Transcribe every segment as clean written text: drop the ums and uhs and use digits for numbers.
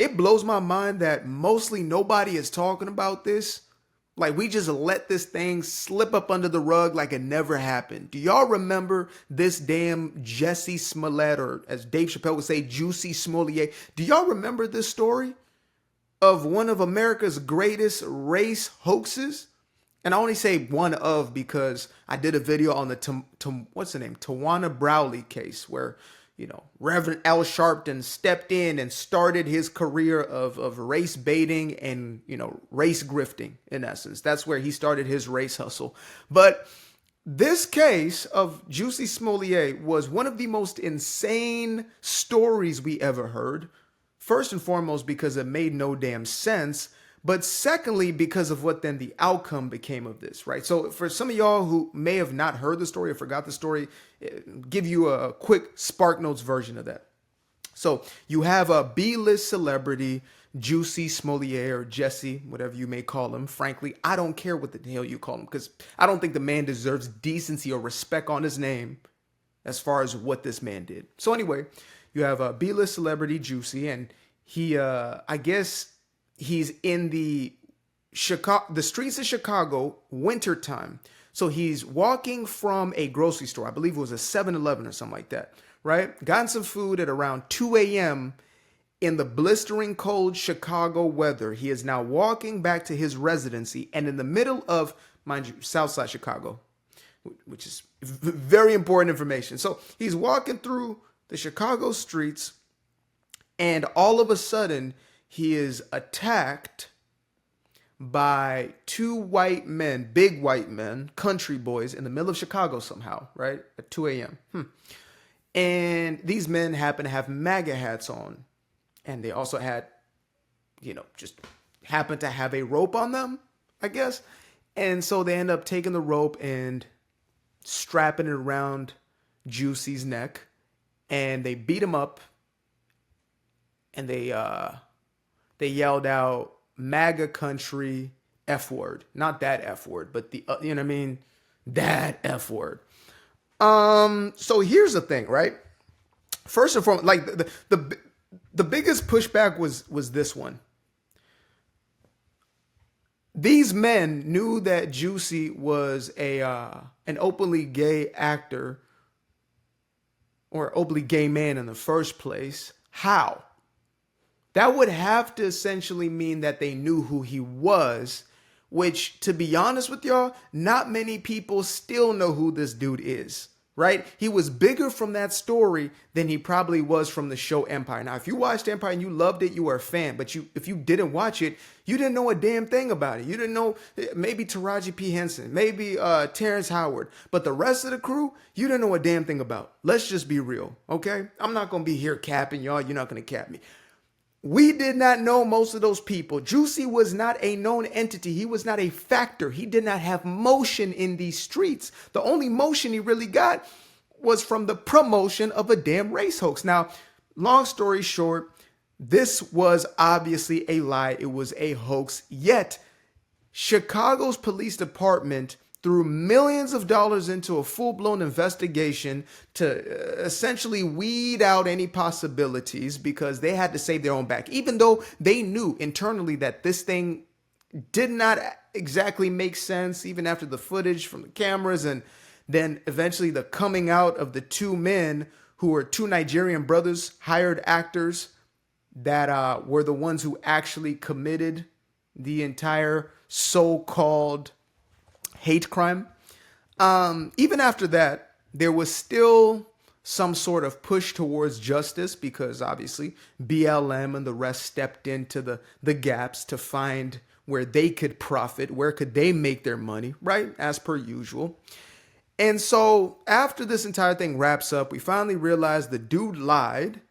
it blows my mind that mostly nobody is talking about this. Like, we just let this thing slip up under the rug like it never happened. Do y'all remember this damn Jussie Smollett, or as Dave Chappelle would say, Jussie Smollett? Do y'all remember this story of one of America's greatest race hoaxes? And I only say one of because I did a video on the what's the name, Tawana Browley case, where Reverend Al Sharpton stepped in and started his career of race baiting and race grifting. In essence, that's where he started his race hustle. But this case of Jussie Smollett was one of the most insane stories we ever heard. First and foremost, because it made no damn sense. But secondly, because of what then the outcome became of this, right? So for some of y'all who may have not heard the story or forgot the story, give you a quick Spark Notes version of that. So you have a B-list celebrity, Jussie Smollett, or Jussie, whatever you may call him. Frankly, I don't care what the hell you call him, because I don't think the man deserves decency or respect on his name as far as what this man did. So anyway, you have a B-list celebrity, Jussie, and he, I guess, he's in the streets of Chicago, wintertime. So he's walking from a grocery store. I believe it was a 7-Eleven or something like that, right? Gotten some food at around 2 a.m. in the blistering cold Chicago weather. He is now walking back to his residency, and in the middle of, mind you, Southside Chicago, which is very important information. So he's walking through the Chicago streets, and all of a sudden, he is attacked by two white men, big white men, country boys in the middle of Chicago somehow, right? At 2 a.m. And these men happen to have MAGA hats on. And they also had, just happened to have a rope on them, I guess. And so they end up taking the rope and strapping it around Jussie's neck. And they beat him up. And they yelled out MAGA country F word. Not that F word, but the, that F word. So here's the thing, right? First and foremost, like the biggest pushback was this one. These men knew that Jussie was an openly gay actor or openly gay man in the first place. How? That would have to essentially mean that they knew who he was, which, to be honest with y'all, not many people still know who this dude is, right? He was bigger from that story than he probably was from the show Empire. Now, if you watched Empire and you loved it, you were a fan. But if you didn't watch it, you didn't know a damn thing about it. You didn't know maybe Taraji P. Henson, maybe Terrence Howard. But the rest of the crew, you didn't know a damn thing about. Let's just be real, okay? I'm not going to be here capping y'all. You're not going to cap me. We did not know most of those people. Jussie was not a known entity. He was not a factor. He did not have motion in these streets. The only motion he really got was from the promotion of a damn race hoax. Now, long story short, this was obviously a lie. It was a hoax. Yet, Chicago's police department threw millions of dollars into a full-blown investigation to essentially weed out any possibilities because they had to save their own back, even though they knew internally that this thing did not exactly make sense, even after the footage from the cameras and then eventually the coming out of the two men who were two Nigerian brothers, hired actors that were the ones who actually committed the entire so-called hate crime. Even after that, there was still some sort of push towards justice because obviously BLM and the rest stepped into the gaps to find where they could profit, where could they make their money, right? As per usual. And so after this entire thing wraps up, we finally realize the dude lied,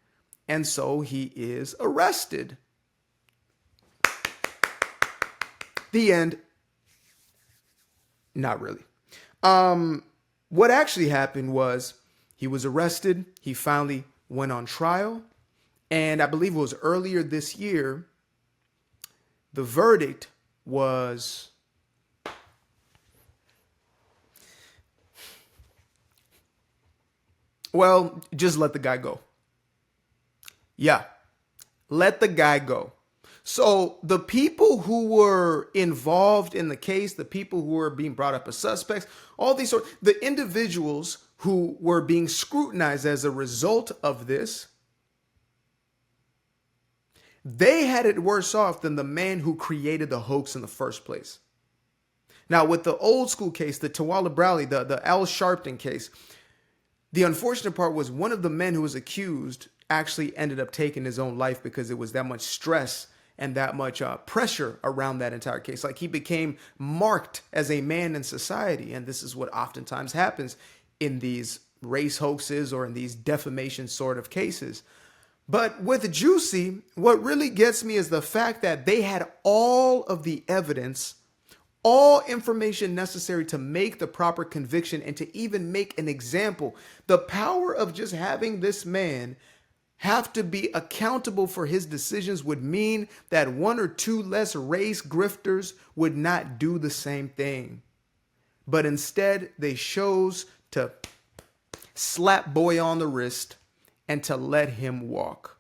and so he is arrested. The end. Not really. What actually happened was he was arrested. He finally went on trial. And I believe it was earlier this year, the verdict was well, just let the guy go. Yeah. Let the guy go. So the people who were involved in the case, the people who were being brought up as suspects, all these the individuals who were being scrutinized as a result of this, they had it worse off than the man who created the hoax in the first place. Now, with the old school case, the Tawala Browley, the Al Sharpton case, the unfortunate part was one of the men who was accused actually ended up taking his own life because it was that much stress and that much pressure around that entire case. Like, he became marked as a man in society. And this is what oftentimes happens in these race hoaxes or in these defamation sort of cases. But with Jussie, what really gets me is the fact that they had all of the evidence, all information necessary to make the proper conviction and to even make an example. The power of just having this man have to be accountable for his decisions would mean that one or two less race grifters would not do the same thing. But instead, they chose to slap boy on the wrist and to let him walk.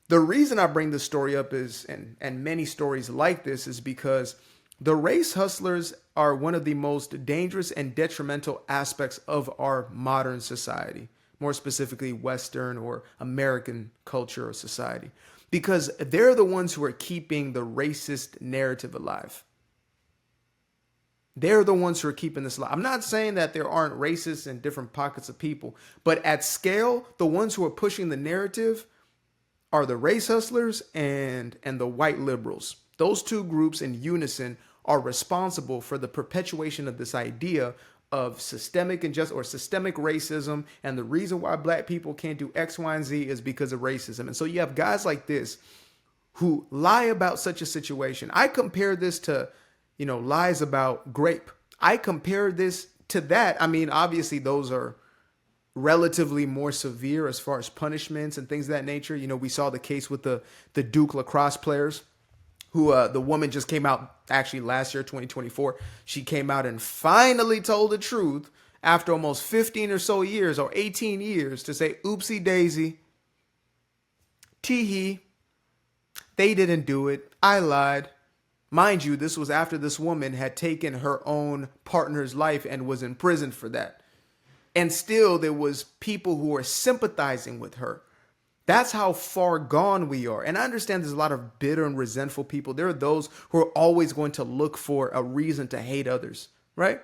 The reason I bring this story up is, and many stories like this, is because the race hustlers are one of the most dangerous and detrimental aspects of our modern society, more specifically Western or American culture or society, because they're the ones who are keeping the racist narrative alive. They're the ones who are keeping this alive. I'm not saying that there aren't racists in different pockets of people, but at scale, the ones who are pushing the narrative are the race hustlers and the white liberals. Those two groups in unison are responsible for the perpetuation of this idea of systemic injustice or systemic racism. And the reason why black people can't do X, Y, and Z is because of racism. And so you have guys like this who lie about such a situation. I compare this to, lies about grape. I compare this to that. I mean, obviously those are relatively more severe as far as punishments and things of that nature. We saw the case with the Duke lacrosse players who the woman just came out actually last year, 2024. She came out and finally told the truth after almost 15 or so years or 18 years to say, oopsie daisy, tee-hee, they didn't do it. I lied. Mind you, this was after this woman had taken her own partner's life and was in prison for that. And still there was people who were sympathizing with her. That's how far gone we are. And I understand there's a lot of bitter and resentful people. There are those who are always going to look for a reason to hate others, right?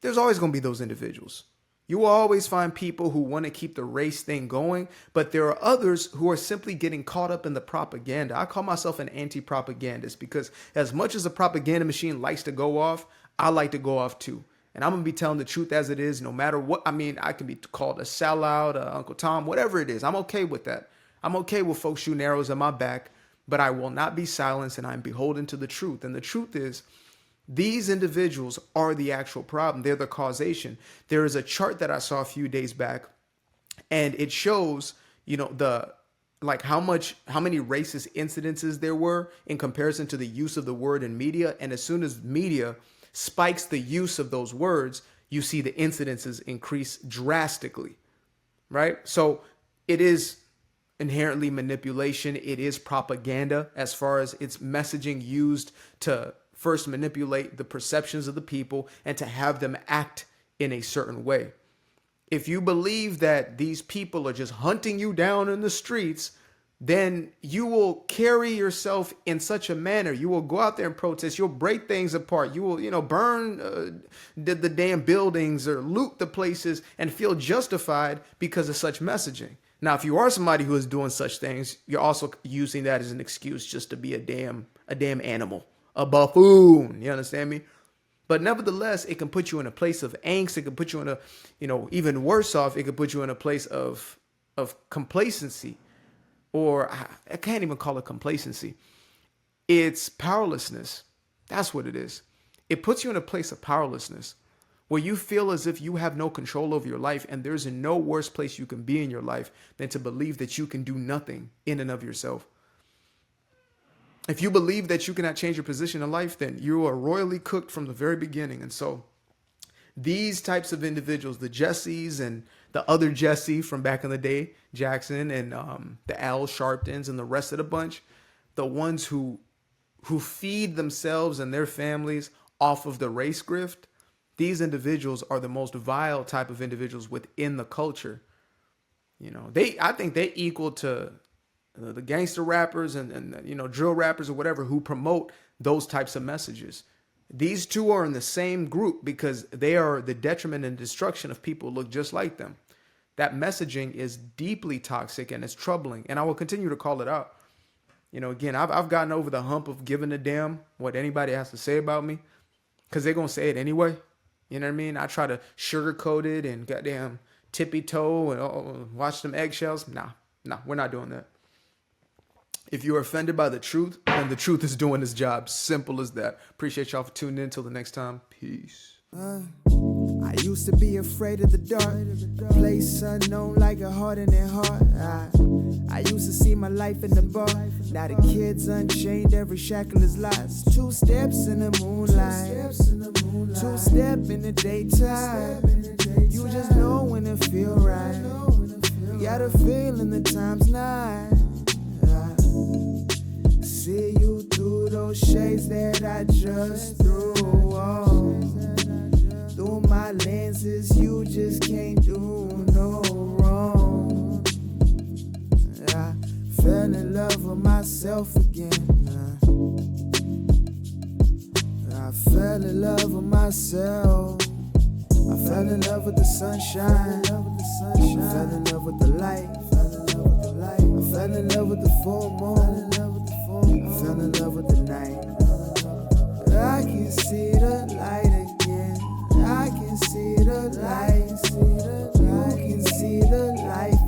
There's always going to be those individuals. You will always find people who want to keep the race thing going, but there are others who are simply getting caught up in the propaganda. I call myself an anti-propagandist because as much as the propaganda machine likes to go off, I like to go off too. And I'm going to be telling the truth as it is, no matter what. I mean, I can be called a sellout, Uncle Tom, whatever it is. I'm okay with that. I'm okay with folks shooting arrows at my back, but I will not be silenced and I'm beholden to the truth. And the truth is, these individuals are the actual problem. They're the causation. There is a chart that I saw a few days back, and it shows, how many racist incidences there were in comparison to the use of the word in media. And as soon as media spikes the use of those words, you see the incidences increase drastically, right? So it is inherently manipulation. It is propaganda as far as its messaging used to first manipulate the perceptions of the people and to have them act in a certain way. If you believe that these people are just hunting you down in the streets, then you will carry yourself in such a manner. You will go out there and protest. You'll break things apart. You will, burn the damn buildings or loot the places and feel justified because of such messaging. Now, if you are somebody who is doing such things, you're also using that as an excuse just to be a damn animal, a buffoon. You understand me? But nevertheless, it can put you in a place of angst. It can put you in a, even worse off, it could put you in a place of complacency. Or I can't even call it complacency. It's powerlessness. That's what it is. It puts you in a place of powerlessness where you feel as if you have no control over your life, and there's no worse place you can be in your life than to believe that you can do nothing in and of yourself. If you believe that you cannot change your position in life, then you are royally cooked from the very beginning. And so these types of individuals, the Jessies and the other Jesse from back in the day, Jackson and the Al Sharptons and the rest of the bunch, the ones who feed themselves and their families off of the race grift, these individuals are the most vile type of individuals within the culture. You know, I think they equal to the gangster rappers and you know, drill rappers or whatever who promote those types of messages. These two are in the same group because they are the detriment and destruction of people who look just like them. That messaging is deeply toxic and it's troubling, and I will continue to call it out. You know, again, I've gotten over the hump of giving a damn what anybody has to say about me because they're going to say it anyway. You know what I mean? I try to sugarcoat it and goddamn tippy toe and watch them eggshells. Nah, we're not doing that. If you're offended by the truth, then the truth is doing its job. Simple as that. Appreciate y'all for tuning in. Until the next time. Peace. I used to be afraid of the dark, place unknown like a heart in their heart. I used to see my life in the bar. Now the kids unchained, every shackle is lost. 2 steps in the moonlight, 2 step in the daytime. You just know when it feel right. You got a feeling the time's not. See you through those shades that I just threw on. Through my lenses, you just can't do no wrong. I fell in love with myself again. I fell in love with myself. I fell in love with the sunshine. I fell in love with the light. I fell in love with the full moon. I fell in love with the night. I can see the light again. I can see the light. You can see the life